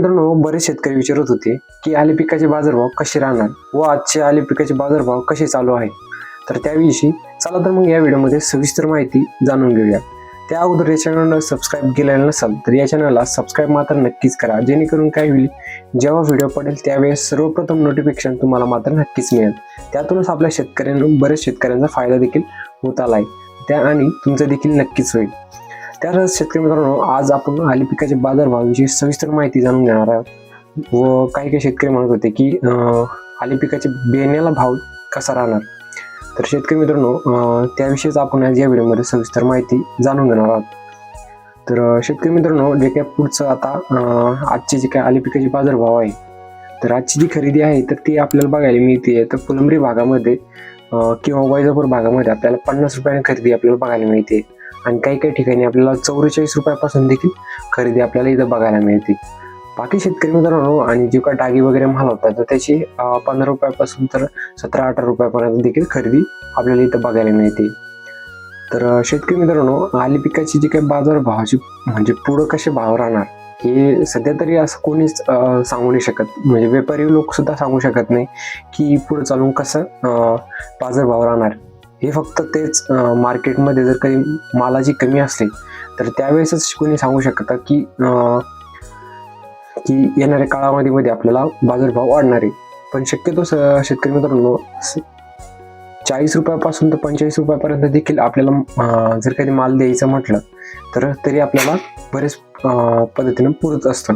मित्रांनो, बरेच शेतकरी विचारत होते की आले पिकाचे बाजारभाव कसे राहणार व आजचे आले पिकाचे बाजारभाव कसे चालू आहे. तर त्याविषयी चला तर मग या व्हिडिओमध्ये सविस्तर माहिती जाणून घेऊया. त्या अगोदर या चॅनलला सबस्क्राईब केलेलं नसाल तर या चॅनलला सबस्क्राईब मात्र नक्कीच करा, जेणेकरून काय होईल, जेव्हा व्हिडिओ पडेल त्यावेळेस सर्वप्रथम नोटिफिकेशन तुम्हाला मात्र नक्कीच मिळेल. त्यातूनच आपल्या शेतकऱ्यांना बरेच शेतकऱ्यांचा फायदा देखील होत आलाय त्या आणि तुमचं देखील नक्कीच होईल. त्यातच शेतकरी मित्रांनो, आज आपण आले पिकाचे बाजारभावाविषयी सविस्तर माहिती जाणून घेणार आहोत. व काही शेतकरी म्हणत होते की आले पिकाचे बियाण्याला भाव कसा राहणार. तर शेतकरी मित्रांनो, त्याविषयीच आपण आज या व्हिडिओमध्ये सविस्तर माहिती जाणून घेणार आहोत. तर शेतकरी मित्रांनो, जे काय पुढचं आता आजचे जे काय आले पिकाचे बाजारभाव आहे, तर आजची जी खरेदी आहे तर ती आपल्याला बघायला मिळते. तर फुलंब्री भागामध्ये किंवा वैजापूर भागामध्ये आपल्याला 50 रुपयाने खरेदी आपल्याला बघायला मिळते आणि काही काही ठिकाणी आपल्याला 44 रुपयापासून देखील खरेदी आपल्याला इथं बघायला मिळते. बाकी शेतकरी मित्रांनो, आणि जे काही डागी वगैरे माल होतात तर त्याची 15 रुपयापासून तर 17-18 रुपयापर्यंत देखील खरेदी आपल्याला इथं बघायला मिळते. तर शेतकरी मित्रांनो, आले पिकाची जी काही बाजारभावाची म्हणजे पुढं कसे भाव राहणार हे सध्या तरी असं कोणीच सांगू नाही शकत. म्हणजे व्यापारी लोक सुद्धा सांगू शकत नाही की पुढे चालून कसं बाजारभाव राहणार. हे फक्त तेच मार्केटमध्ये जर काही मालाची कमी असली तर त्यावेळेसच कोणी सांगू शकतं की येणाऱ्या काळामध्ये आपल्याला बाजारभाव वाढणार आहे. पण शक्यतो शेतकरी मित्रांनो, 40 रुपयापासून तर 45 रुपयापर्यंत देखील आपल्याला जर काही माल द्यायचं म्हटलं तर तरी आपल्याला बरेच पद्धतीनं पुरत असतं.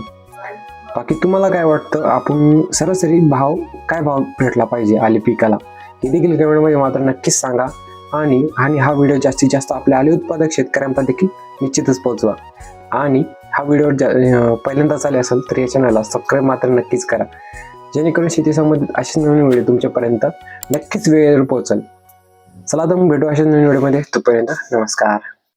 बाकी तुम्हाला काय वाटतं, आपण सरासरी काय भाव भेटला पाहिजे आले पिकाला, हे देखील कमेंटमध्ये मात्र नक्कीच सांगा. आणि हा व्हिडिओ जास्तीत जास्त आपल्या आले उत्पादक शेतकऱ्यांपर्यंत देखील निश्चितच पोहोचवा. आणि हा व्हिडिओ पहिल्यांदाच आले असेल तर या चॅनलला सबस्क्राईब मात्र नक्कीच करा, जेणेकरून शेती संबंधित अशीच नवीन व्हिडिओ तुमच्यापर्यंत नक्कीच वेळेवर पोहोचेल. चला तर मग भेटू अशाच नवीन व्हिडिओमध्ये. तोपर्यंत नमस्कार.